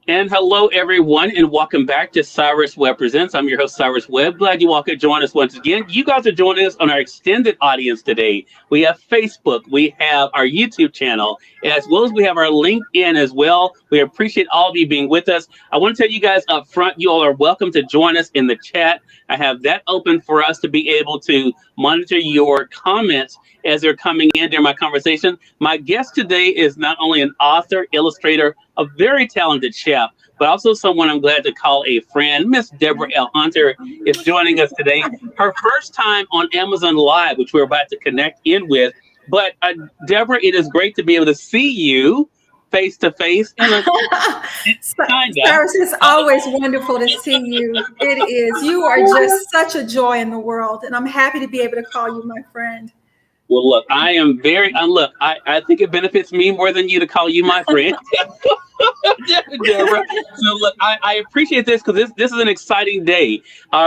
And hello, everyone, and welcome back to Cyrus Webb Presents. I'm your host, Cyrus Webb. Glad you all could join us once again. You guys are joining us on our extended audience today. We have Facebook, we have our YouTube channel, as well as we have our LinkedIn as well. We appreciate all of you being with us. I want to tell you guys up front, you all are welcome to join us in the chat. I have that open for us to be able to monitor your comments as they're coming in during my conversation. My guest today is not only an author, illustrator, a very talented chef, but also someone I'm glad to call a friend. Miss Deborah L. Hunter is joining us today. Her first time on Amazon Live, which we're about to connect in with. But Deborah, it is great to be able to see you face to face. Cyrus, it's always wonderful to see you. It is. You are just such a joy in the world, and I'm happy to be able to call you my friend. Well, look, I am very, I think it benefits me more than you to call you my friend. Deborah. So look, I appreciate this because this is an exciting day.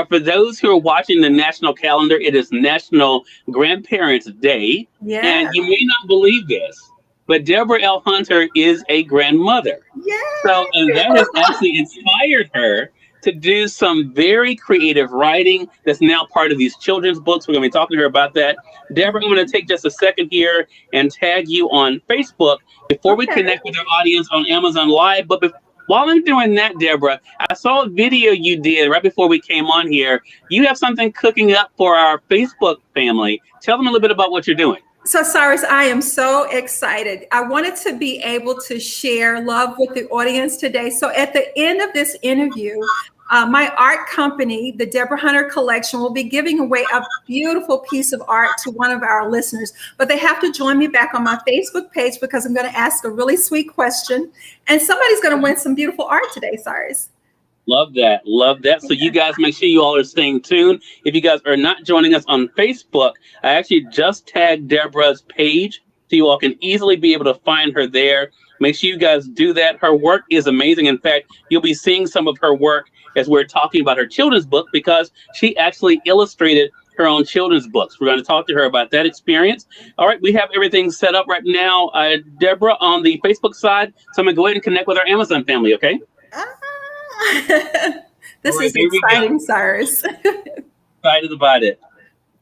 For those who are watching the national calendar, it is National Grandparents Day. Yeah. And you may not believe this, but Deborah L. Hunter is a grandmother. Yeah. So, and that has actually inspired her to do some very creative writing that's now part of these children's books. We're going to be talking to her about that. Deborah, I'm going to take just a second here and tag you on Facebook before we connect with our audience on Amazon Live. But while I'm doing that, Deborah, I saw a video you did right before we came on here. You have something cooking up for our Facebook family. Tell them a little bit about what you're doing. So, Cyrus, I am so excited. I wanted to be able to share love with the audience today. So at the end of this interview, my art company, the Deborah Hunter Collection, will be giving away a beautiful piece of art to one of our listeners. But they have to join me back on my Facebook page because I'm going to ask a really sweet question. And somebody's going to win some beautiful art today, Cyrus. Love that. Love that. So you guys make sure you all are staying tuned. If you guys are not joining us on Facebook, I actually just tagged Deborah's page so you all can easily be able to find her there. Make sure you guys do that. Her work is amazing. In fact, you'll be seeing some of her work as we're talking about her children's book because she actually illustrated her own children's books. We're going to talk to her about that experience. All right, we have everything set up right now, Deborah, on the Facebook side. So I'm going to go ahead and connect with our Amazon family, okay? This is exciting, Cyrus. Excited about it.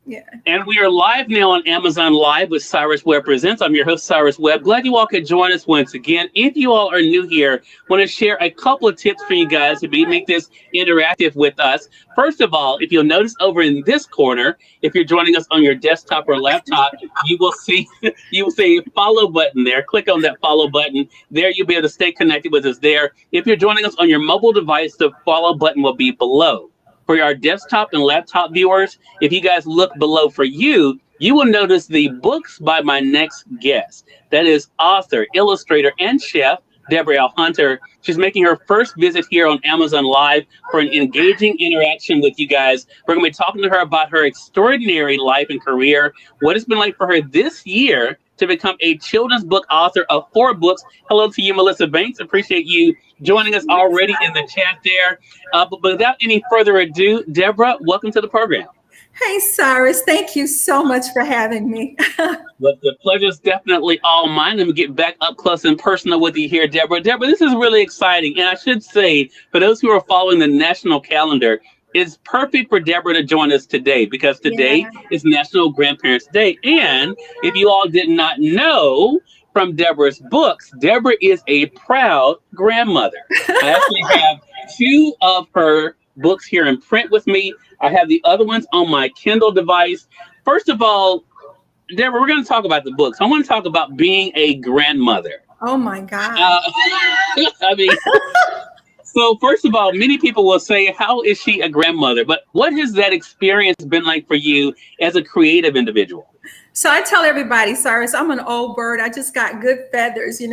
Yeah. And we are live now on Amazon Live with Cyrus Webb Presents. I'm your host, Cyrus Webb. Glad you all could join us once again. If you all are new here, I want to share a couple of tips for you guys to make this interactive with us. First of all, if you'll notice over in this corner, if you're joining us on your desktop or laptop, you will see a follow button there. Click on that follow button. There you'll be able to stay connected with us there. If you're joining us on your mobile device, the follow button will be below. For our desktop and laptop viewers, if you guys look below for you, you will notice the books by my next guest. That is author, illustrator, and chef, Deborah L. Hunter. She's making her first visit here on Amazon Live for an engaging interaction with you guys. We're going to be talking to her about her extraordinary life and career, what it's been like for her this year to become a children's book author of 4 books. Hello to you, Melissa Banks. Appreciate you joining us already in the chat there. But without any further ado, Deborah, welcome to the program. Hey, Cyrus. Thank you so much for having me. Well, the pleasure is definitely all mine. Let me get back up close and personal with you here, Deborah. Deborah, this is really exciting. And I should say, for those who are following the national calendar, it's perfect for Deborah to join us today because today is National Grandparents Day. And if you all did not know from Deborah's books, Deborah is a proud grandmother. I actually have 2 of her books here in print with me. I have the other ones on my Kindle device. First of all, Deborah, we're going to talk about the books. I want to talk about being a grandmother. Oh, my God. So first of all, many people will say, how is she a grandmother? But what has that experience been like for you as a creative individual? So I tell everybody, Cyrus, I'm an old bird. I just got good feathers, and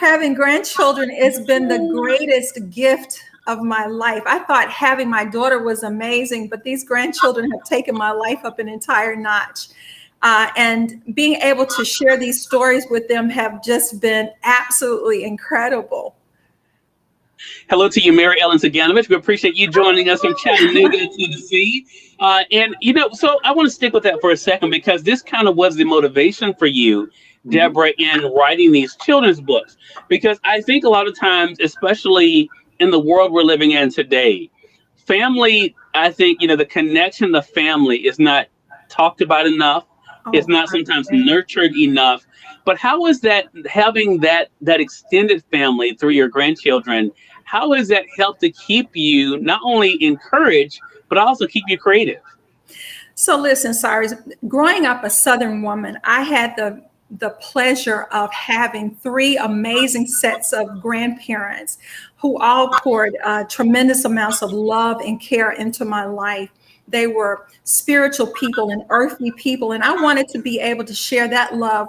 having grandchildren has been the greatest gift of my life. I thought having my daughter was amazing, but these grandchildren have taken my life up an entire notch. And being able to share these stories with them have just been absolutely incredible. Hello to you, Mary Ellen Saganovich. We appreciate you joining us from Chattanooga, Tennessee. And, so I want to stick with that for a second because this kind of was the motivation for you Deborah, in writing these children's books? Because I think a lot of times, especially in the world we're living in today, family, I think, the connection to family is not talked about enough. It's not sometimes nurtured enough. But how is that, having that extended family through your grandchildren, how has that helped to keep you not only encouraged, but also keep you creative? So listen, Cyrus, growing up a Southern woman, I had the pleasure of having 3 amazing sets of grandparents who all poured tremendous amounts of love and care into my life. They were spiritual people and earthly people, and I wanted to be able to share that love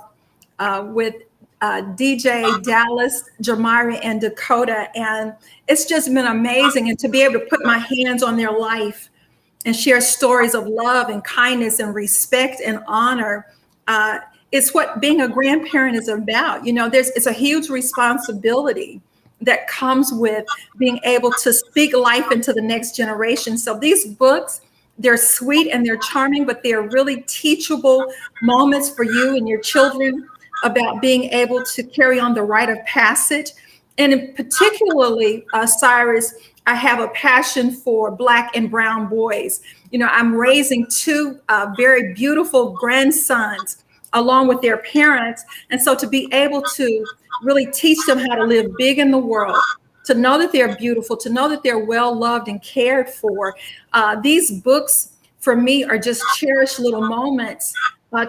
with DJ, Dallas, Jamari, and Dakota. And it's just been amazing. And to be able to put my hands on their life and share stories of love and kindness and respect and honor, it's what being a grandparent is about. It's a huge responsibility that comes with being able to speak life into the next generation. So these books, they're sweet and they're charming, but they're really teachable moments for you and your children about being able to carry on the rite of passage. And particularly, Cyrus, I have a passion for Black and brown boys. I'm raising 2 very beautiful grandsons along with their parents. And so to be able to really teach them how to live big in the world, to know that they're beautiful, to know that they're well loved and cared for. These books for me are just cherished little moments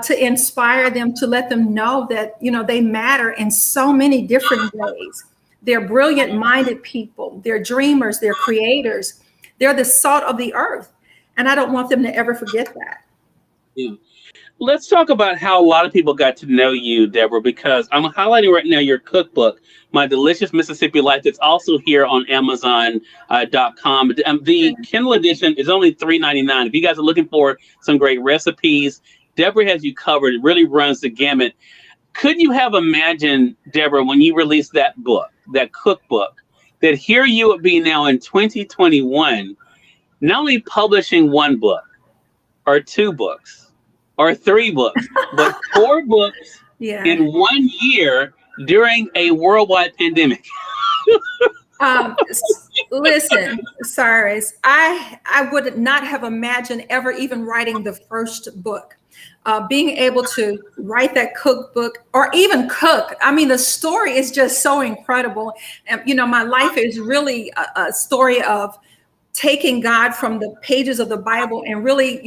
to inspire them, to let them know that, they matter in so many different ways. They're brilliant minded people. They're dreamers. They're creators. They're the salt of the earth. And I don't want them to ever forget that. Yeah. Let's talk about how a lot of people got to know you, Deborah, because I'm highlighting right now your cookbook, My Delicious Mississippi Life, that's also here on Amazon.com. The Kindle edition is only $3.99. If you guys are looking for some great recipes, Deborah has you covered. It really runs the gamut. Could you have imagined, Deborah, when you released that book, that cookbook, that here you would be now in 2021, not only publishing 1 book or 2 books, or 3 books, but 4 books in 1 year during a worldwide pandemic? Listen, Cyrus, I would not have imagined ever even writing the first book. Being able to write that cookbook or even cook. I mean, the story is just so incredible. And, my life is really a story of taking God from the pages of the Bible and really,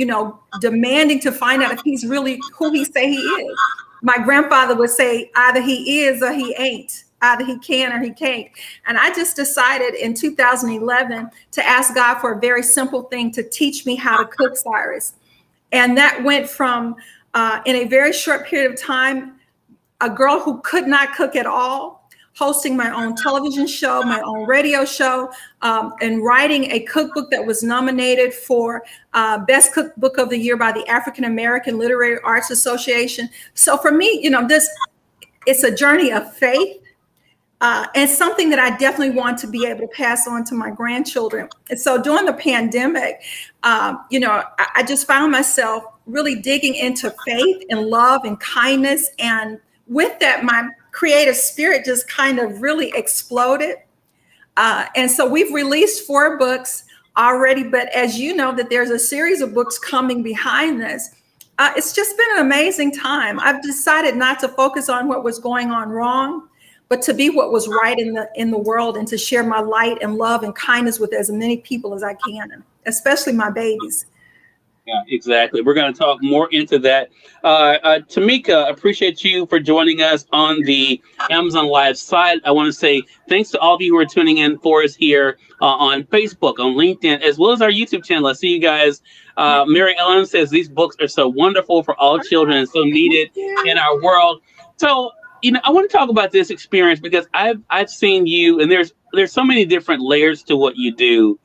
demanding to find out if he's really who he say he is. My grandfather would say, either he is or he ain't, either he can or he can't. And I just decided in 2011 to ask God for a very simple thing, to teach me how to cook, Cyrus. And that went from, in a very short period of time, a girl who could not cook at all, hosting my own television show, my own radio show, and writing a cookbook that was nominated for Best Cookbook of the Year by the African American Literary Arts Association. So for me, it's a journey of faith and something that I definitely want to be able to pass on to my grandchildren. And so during the pandemic, I just found myself really digging into faith and love and kindness. And with that, my creative spirit just kind of really exploded. And so we've released 4 books already, but as you know, that there's a series of books coming behind this. It's just been an amazing time. I've decided not to focus on what was going on wrong, but to be what was right in the world, and to share my light and love and kindness with as many people as I can, especially my babies. Yeah, exactly. We're going to talk more into that. Tamika, appreciate you for joining us on the Amazon Live site. I want to say thanks to all of you who are tuning in for us here on Facebook, on LinkedIn, as well as our YouTube channel. I see you guys. Mary Ellen says these books are so wonderful for all children and so needed in our world. So, I want to talk about this experience because I've seen you, and there's so many different layers to what you do,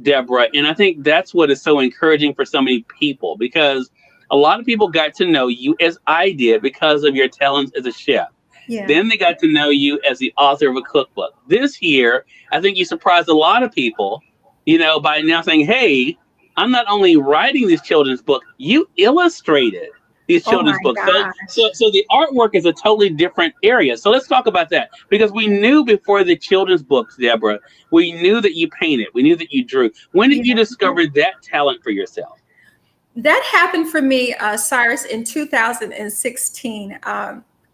Deborah. And I think that's what is so encouraging for so many people, because a lot of people got to know you, as I did, because of your talents as a chef. Yeah. Then they got to know you as the author of a cookbook. This year, I think you surprised a lot of people, by now saying, hey, I'm not only writing this children's book, you illustrated these Oh children's my books. gosh. So the artwork is a totally different area. So let's talk about that, because we knew before the children's books, Deborah, we knew that you painted, we knew that you drew. When did you discover that talent for yourself? That happened for me, Cyrus, in 2016.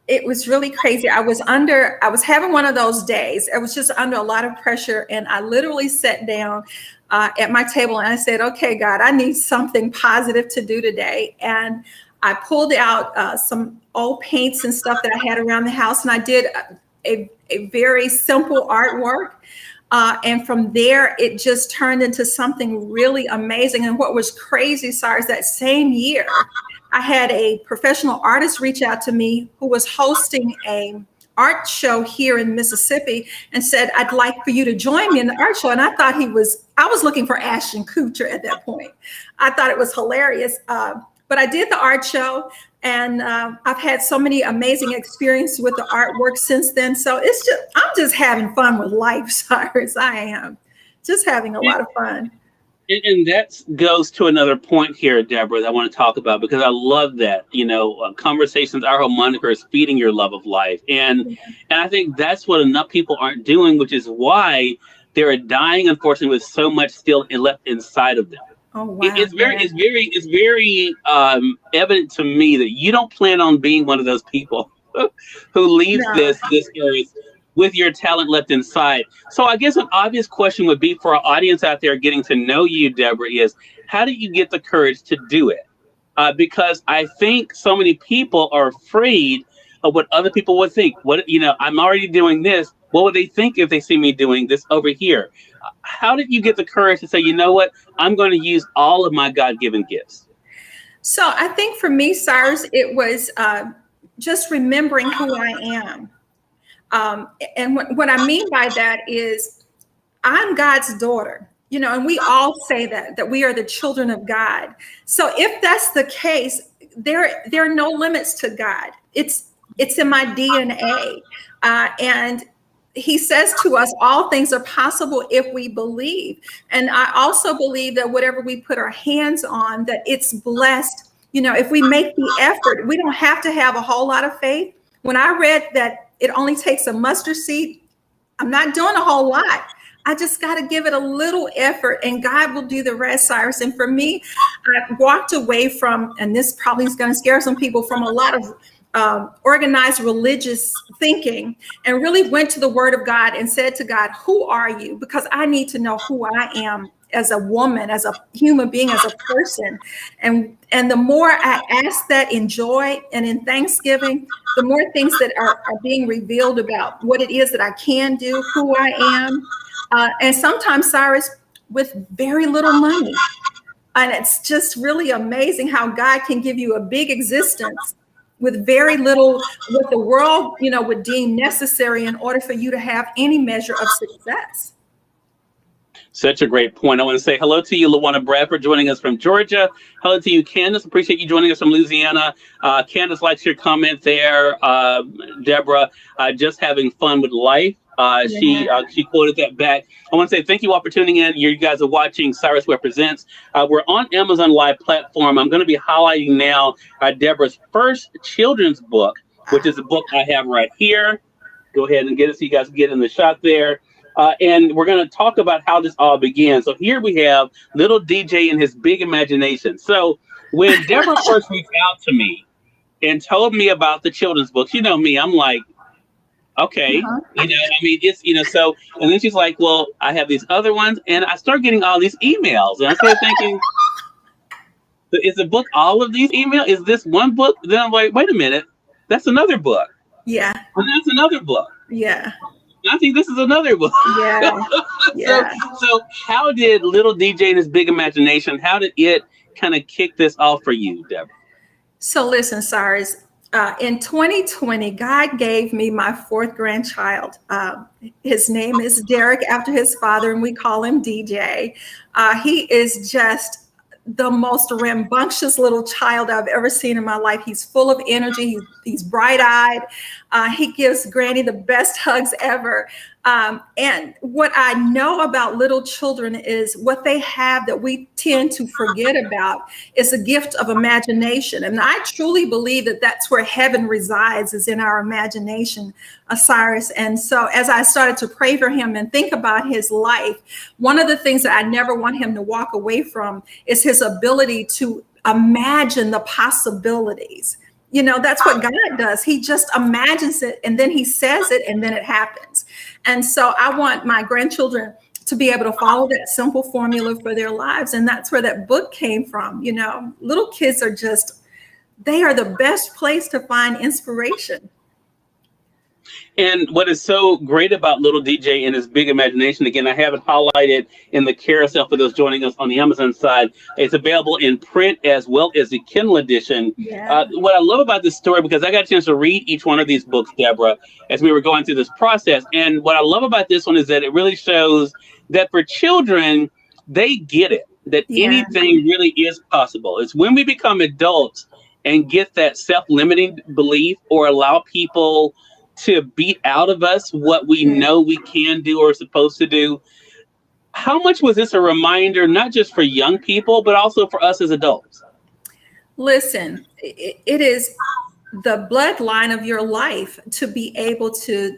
It was really crazy. I was having one of those days. I was just under a lot of pressure, and I literally sat down at my table and I said, okay, God, I need something positive to do today. And I pulled out some old paints and stuff that I had around the house, and I did a very simple artwork. And from there, it just turned into something really amazing. And what was crazy, Cyrus, that same year, I had a professional artist reach out to me who was hosting a art show here in Mississippi and said, I'd like for you to join me in the art show. And I thought I was looking for Ashton Kutcher at that point. I thought it was hilarious. But I did the art show, and I've had so many amazing experiences with the artwork since then. So I'm just having fun with life, Cyrus. I am just having a lot of fun. And that goes to another point here, Deborah, that I want to talk about, because I love that, conversations, our whole moniker is feeding your love of life. And I think that's what enough people aren't doing, which is why they're dying, unfortunately, with so much still left inside of them. Oh, wow. It's very evident to me that you don't plan on being one of those people who leaves this earth with your talent left inside. So I guess an obvious question would be for our audience out there getting to know you, Deborah, is how do you get the courage to do it? Because I think so many people are afraid of what other people would think. I'm already doing this. What would they think if they see me doing this over here? How did you get the courage to say, you know what, I'm going to use all of my God-given gifts? So I think for me, Cyrus, it was just remembering who I am. And what I mean by that is I'm God's daughter, and we all say that we are the children of God. So if that's the case, there are no limits to God. It's in my DNA. And he says to us, all things are possible if we believe. And I also believe that whatever we put our hands on, that it's blessed. If we make the effort, we don't have to have a whole lot of faith. When I read that it only takes a mustard seed, I'm not doing a whole lot. I just got to give it a little effort, and God will do the rest, Cyrus. And for me, I walked away from, and this probably is going to scare some people, from a lot of organized religious thinking, and really went to the Word of God and said to God, who are you? Because I need to know who I am as a woman, as a human being, as a person. And the more I ask that in joy and in thanksgiving, the more things that are being revealed about what it is that I can do, who I am. And sometimes, Cyrus, with very little money. And it's just really amazing how God can give you a big existence with very little, what the world, would deem necessary in order for you to have any measure of success. Such a great point. I want to say hello to you, Lawana Bradford, joining us from Georgia. Hello to you, Candace. Appreciate you joining us from Louisiana. Candace likes your comment there. Deborah, just having fun with life. She quoted that back. I want to say thank you all for tuning in. You guys are watching Cyrus Webb Presents. We're on Amazon Live platform. I'm going to be highlighting now Deborah's first children's book, which is a book I have right here. Go ahead and get it so you guys can get in the shot there. And we're going to talk about how this all began. So here we have little DJ and his big imagination. So when Deborah first reached out to me and told me about the children's books, you know me, I'm like, okay, so, and then she's like, well, I have these other ones. And I start getting all these emails. And I started thinking, is the book all of these emails? Is this one book? Then I'm like, wait a minute, that's another book. Yeah. And that's another book. Yeah. I think this is another book. Yeah. Yeah. So how did little DJ and his big imagination, how did it kind of kick this off for you, Deborah? So listen, Cyrus, in 2020, God gave me my fourth grandchild. His name is Derek, after his father, and we call him DJ. He is just the most rambunctious little child I've ever seen in my life. He's full of energy. He's bright-eyed. He gives Granny the best hugs ever. And what I know about little children is what they have that we tend to forget about is a gift of imagination. And I truly believe that that's where heaven resides, is in our imagination, Cyrus. And so as I started to pray for him and think about his life, one of the things that I never want him to walk away from is his ability to imagine the possibilities. You know, that's what God does. He just imagines it, and then he says it, and then it happens. And so I want my grandchildren to be able to follow that simple formula for their lives. And that's where that book came from. You know, little kids are they are the best place to find inspiration. And what is so great about little DJ and his big imagination, again, I have it highlighted in the carousel for those joining us on the Amazon side. It's available in print as well as the Kindle edition. Yeah. What I love about this story, because I got a chance to read each one of these books, Deborah, as we were going through this process. And what I love about this one is that it really shows that for children, they get it, that anything really is possible. It's when we become adults and get that self-limiting belief or allow people to beat out of us what we know we can do or are supposed to do. How much was this a reminder, not just for young people, but also for us as adults? Listen, it is the bloodline of your life to be able to,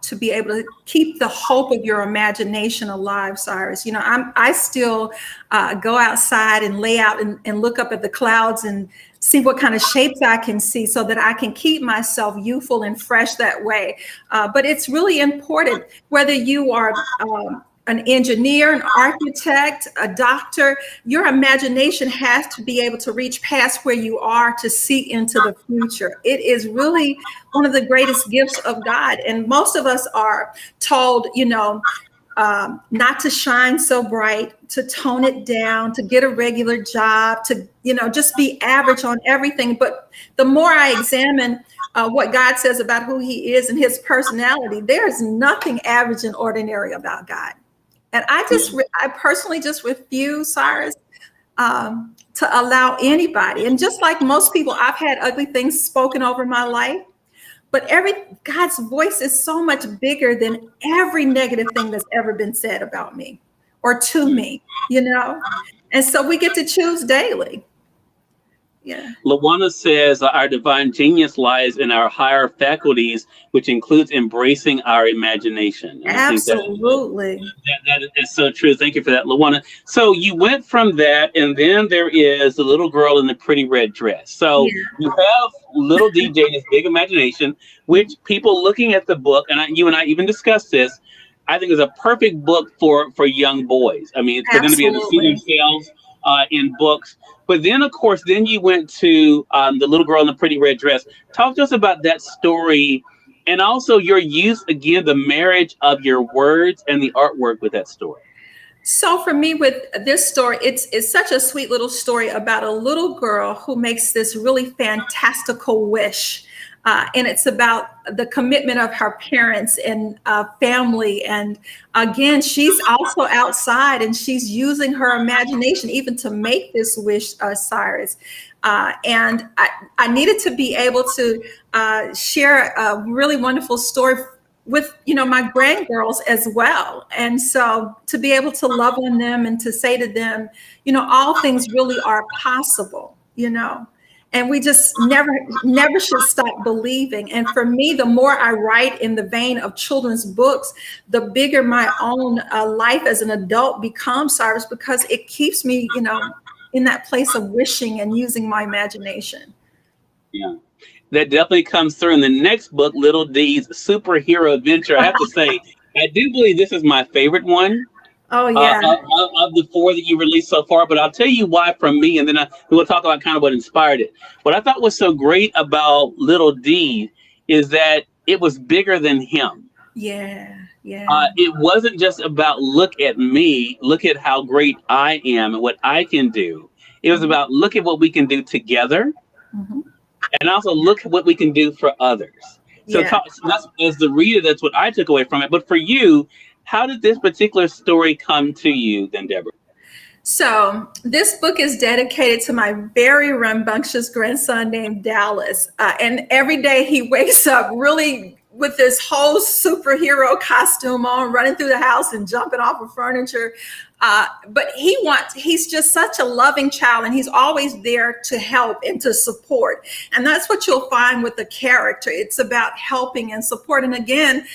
to be able to keep the hope of your imagination alive, Cyrus. You know, I still go outside and lay out and look up at the clouds and see what kind of shapes I can see so that I can keep myself youthful and fresh that way. But it's really important, whether you are an engineer, an architect, a doctor, your imagination has to be able to reach past where you are to see into the future. It is really one of the greatest gifts of God. And most of us are told, not to shine so bright, to tone it down, to get a regular job, to, just be average on everything. But the more I examine what God says about who he is and his personality, there's nothing average and ordinary about God. And I personally just refuse, Cyrus, to allow anybody. And just like most people, I've had ugly things spoken over my life. But God's voice is so much bigger than every negative thing that's ever been said about me or to me, And so we get to choose daily. Yeah. Lawana says our divine genius lies in our higher faculties, which includes embracing our imagination. And absolutely. That is so true. Thank you for that, Lawana. So you went from that, and then there is the little girl in the pretty red dress. So you have little DJ and his big imagination, which people looking at the book, and you and I even discussed this, I think is a perfect book for young boys. I mean, they're going to be in the senior sales in books. But then, of course, you went to the little girl in the pretty red dress. Talk to us about that story and also your use, again, the marriage of your words and the artwork with that story. So for me, with this story, it's such a sweet little story about a little girl who makes this really fantastical wish. And it's about the commitment of her parents and family. And again, she's also outside and she's using her imagination even to make this wish, Cyrus. And I needed to be able to share a really wonderful story with, my grandgirls as well. And so to be able to love on them and to say to them, all things really are possible, And we just never should stop believing. And for me, the more I write in the vein of children's books, the bigger my own life as an adult becomes, Cyrus, because it keeps me, in that place of wishing and using my imagination. Yeah, that definitely comes through in the next book, Little D's Superhero Adventure. I have to say, I do believe this is my favorite one. Oh, yeah. Of the four that you released so far, but I'll tell you why from me, and then we'll talk about kind of what inspired it. What I thought was so great about Little D is that it was bigger than him. Yeah. It wasn't just about look at me, look at how great I am and what I can do. It was about look at what we can do together, and also look at what we can do for others. So that's, as the reader, that's what I took away from it. But for you, how did this particular story come to you then, Deborah? So this book is dedicated to my very rambunctious grandson named Dallas. And every day he wakes up really with this whole superhero costume on, running through the house and jumping off of furniture. But he's just such a loving child, and he's always there to help and to support. And that's what you'll find with the character. It's about helping and support. And again,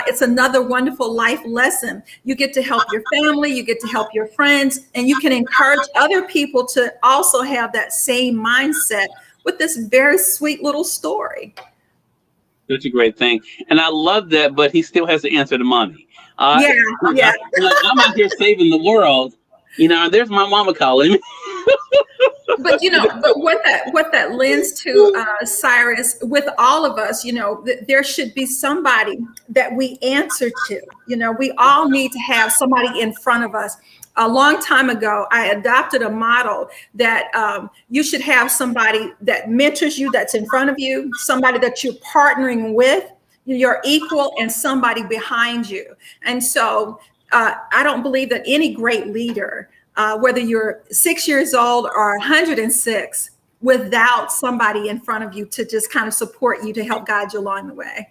it's another wonderful life lesson. You get to help your family, you get to help your friends, and you can encourage other people to also have that same mindset with this very sweet little story. Such a great thing. And I love that, but he still has to answer to mommy. Yeah. I'm out here saving the world. There's my mama calling me. But what that lends to Cyrus, with all of us, there should be somebody that we answer to. We all need to have somebody in front of us. A long time ago, I adopted a model that you should have somebody that mentors you, that's in front of you, somebody that you're partnering with, your equal, and somebody behind you. And so I don't believe that any great leader, whether you're 6 years old or 106, without somebody in front of you to just kind of support you, to help guide you along the way.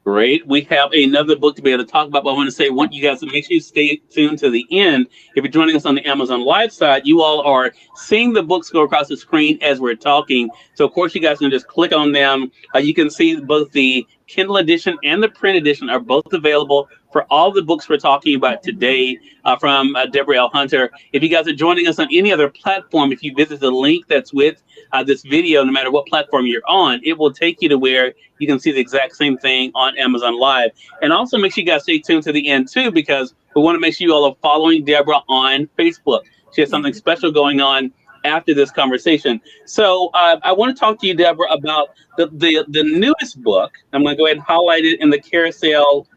Great. We have another book to be able to talk about, but I want to say, want you guys to make sure you stay tuned to the end. If you're joining us on the Amazon Live side, you all are seeing the books go across the screen as we're talking. So, of course, you guys can just click on them. You can see both the Kindle edition and the print edition are both available for all the books we're talking about today from Deborah L. Hunter. If you guys are joining us on any other platform, if you visit the link that's with this video, no matter what platform you're on, it will take you to where you can see the exact same thing on Amazon Live. And also make sure you guys stay tuned to the end, too, because we want to make sure you all are following Deborah on Facebook. She has something special going on after this conversation. So I want to talk to you, Deborah, about the newest book. I'm going to go ahead and highlight it in the carousel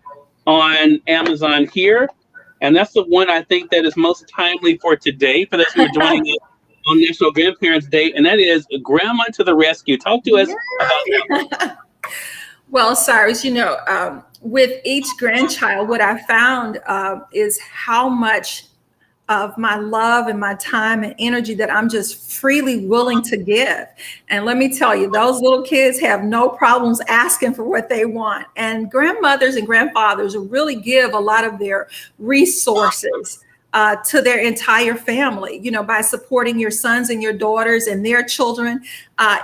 on Amazon here. And that's the one I think that is most timely for today, for those who are joining us on National Grandparents' Day, and that is Grandma to the Rescue. Talk to us about that. Well, Cyrus, with each grandchild, what I found is how much of my love and my time and energy that I'm just freely willing to give. And let me tell you, those little kids have no problems asking for what they want. And grandmothers and grandfathers really give a lot of their resources to their entire family, by supporting your sons and your daughters and their children.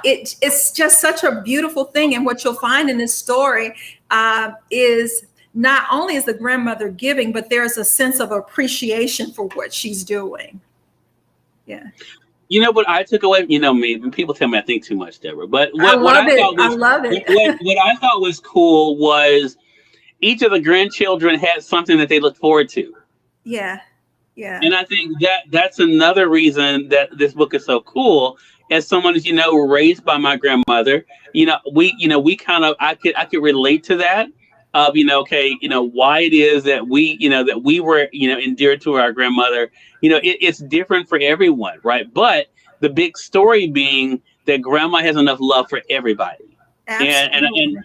It's just such a beautiful thing. And what you'll find in this story is not only is the grandmother giving, but there's a sense of appreciation for what she's doing. Yeah. What I took away, me, people tell me I think too much, Deborah, but I love it. What I thought was cool was each of the grandchildren had something that they looked forward to. Yeah. Yeah. And I think that's another reason that this book is so cool. As someone who's, raised by my grandmother, I could relate to that. Why it is that we were, endeared to our grandmother. It's different for everyone, right? But the big story being that grandma has enough love for everybody. Absolutely. And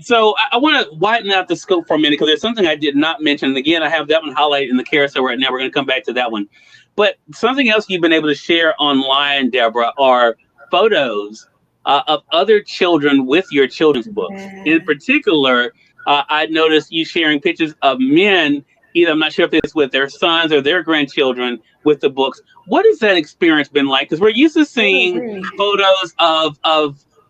so I want to widen out the scope for a minute, because there's something I did not mention. And again, I have that one highlighted in the carousel right now. We're going to come back to that one. But something else you've been able to share online, Deborah, are photos of other children with your children's books. Yeah. In particular, I noticed you sharing pictures of men, either I'm not sure if it's with their sons or their grandchildren with the books. What has that experience been like? Because we're used to seeing photos of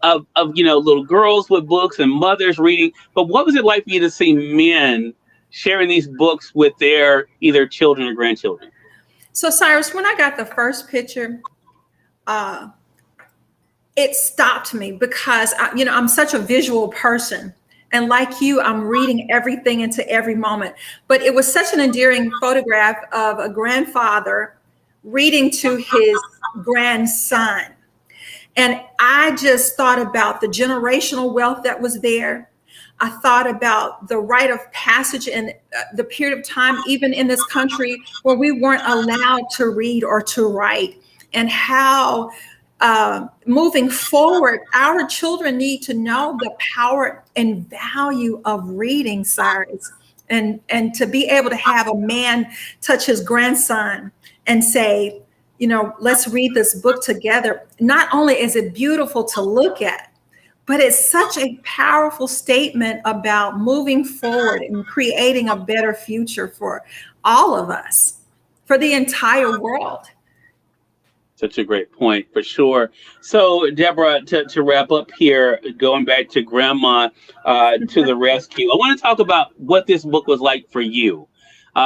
little girls with books and mothers reading. But what was it like for you to see men sharing these books with their either children or grandchildren? So, Cyrus, when I got the first picture, it stopped me because, I'm such a visual person. And like you, I'm reading everything into every moment. But it was such an endearing photograph of a grandfather reading to his grandson. And I just thought about the generational wealth that was there. I thought about the rite of passage and the period of time, even in this country, where we weren't allowed to read or to write, and how moving forward, our children need to know the power and value of reading, Cyrus, and to be able to have a man touch his grandson and say, let's read this book together. Not only is it beautiful to look at, But it's such a powerful statement about moving forward and creating a better future for all of us, for the entire world. Such a great point, for sure. So, Deborah, to wrap up here, going back to Grandma to the Rescue, I want to talk about what this book was like for you.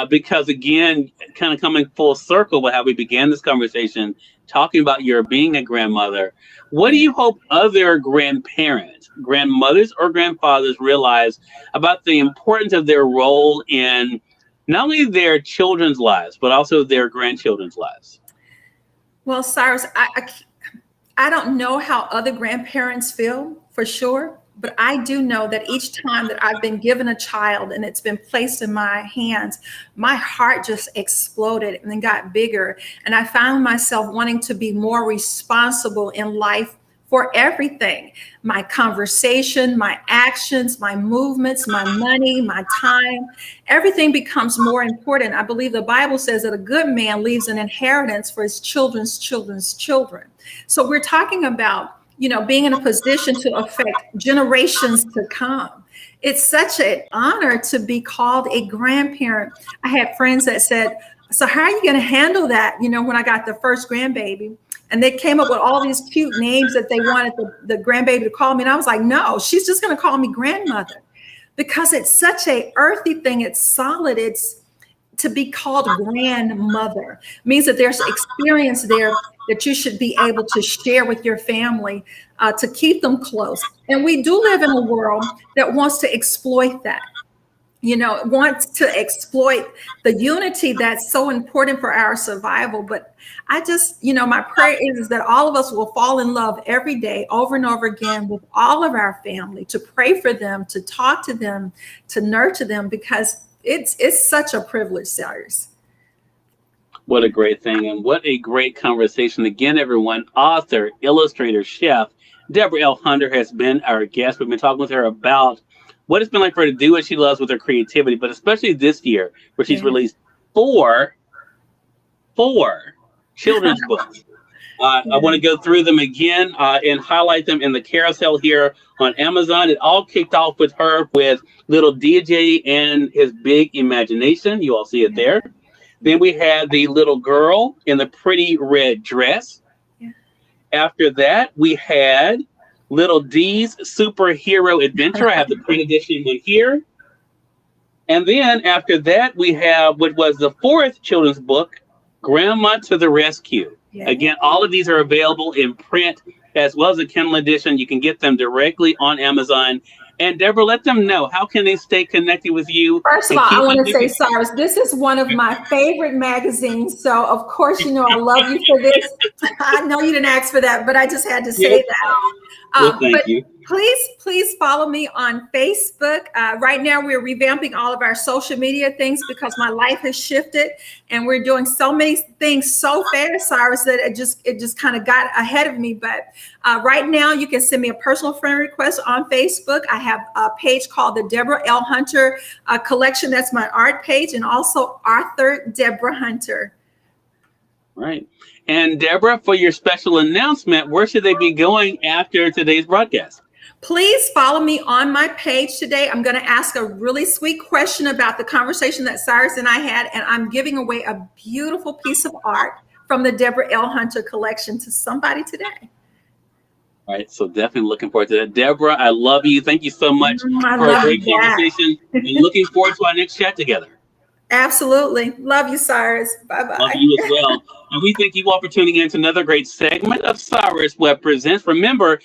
Because, again, kind of coming full circle with how we began this conversation, talking about your being a grandmother. What do you hope other grandparents, grandmothers or grandfathers realize about the importance of their role in not only their children's lives, but also their grandchildren's lives? Well, Cyrus, I don't know how other grandparents feel for sure, but I do know that each time that I've been given a child and it's been placed in my hands, my heart just exploded and then got bigger. And I found myself wanting to be more responsible in life for everything: my conversation, my actions, my movements, my money, my time. Everything becomes more important. I believe the Bible says that a good man leaves an inheritance for his children's children's children. So we're talking about, being in a position to affect generations to come. It's such an honor to be called a grandparent. I had friends that said, so how are you going to handle that? When I got the first grandbaby, and they came up with all these cute names that they wanted the grandbaby to call me. And I was like, no, she's just going to call me grandmother, because it's such a earthy thing. It's solid. It's to be called grandmother. It means that there's experience there that you should be able to share with your family, to keep them close. And we do live in a world that wants to exploit that. Wants to exploit the unity that's so important for our survival. But I just, my prayer is that all of us will fall in love every day, over and over again, with all of our family, to pray for them, to talk to them, to nurture them, because it's such a privilege, Cyrus. What a great thing, and what a great conversation. Again, everyone, author, illustrator, chef, Deborah L. Hunter has been our guest. We've been talking with her about what it's been like for her to do what she loves with her creativity, but especially this year, where she's released four children's books. I want to go through them again and highlight them in the carousel here on Amazon. It all kicked off with her with Little DJ and His Big Imagination. You all see it there. Then we had The Little Girl in the Pretty Red Dress. After that, we had Little D's Superhero Adventure. I have the print edition one here. And then after that, we have what was the fourth children's book, Grandma to the Rescue. Again, all of these are available in print as well as a Kindle edition. You can get them directly on Amazon. And Deborah, let them know, how can they stay connected with you? First of all, I want to say, Cyrus, this is one of my favorite magazines. So, of course, I love you for this. I know you didn't ask for that, but I just had to say that. Well, thank you. Please follow me on Facebook. Right now, we're revamping all of our social media things because my life has shifted, and we're doing so many things so fast, Cyrus, that it just kind of got ahead of me. But right now, you can send me a personal friend request on Facebook. I have a page called the Deborah L. Hunter Collection. That's my art page, and also author Deborah Hunter. Right. And Deborah, for your special announcement, where should they be going after today's broadcast? Please follow me on my page today. I'm going to ask a really sweet question about the conversation that Cyrus and I had, and I'm giving away a beautiful piece of art from the Deborah L. Hunter collection to somebody today. All right, so definitely looking forward to that. Deborah, I love you. Thank you so much for a great conversation, and looking forward to our next chat together. Absolutely. Love you, Cyrus. Bye-bye. Love you as well. And we thank you all for tuning in to another great segment of Cyrus Webb Presents. Remember,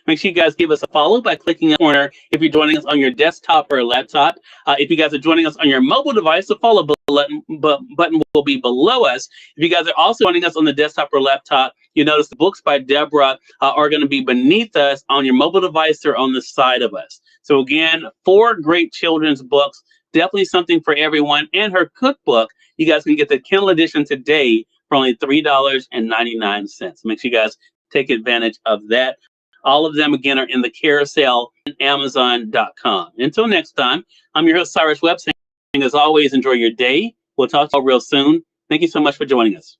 make sure you guys give us a follow by clicking the corner if you're joining us on your desktop or laptop. If you guys are joining us on your mobile device, the follow button will be below us. If you guys are also joining us on the desktop or laptop, you notice the books by Deborah are going to be beneath us on your mobile device or on the side of us. So again, 4 great children's books. Definitely something for everyone. And her cookbook, you guys can get the Kindle edition today for only $3.99. Make sure you guys take advantage of that. All of them, again, are in the carousel at Amazon.com. Until next time, I'm your host, Cyrus Webb, saying, as always, enjoy your day. We'll talk to you all real soon. Thank you so much for joining us.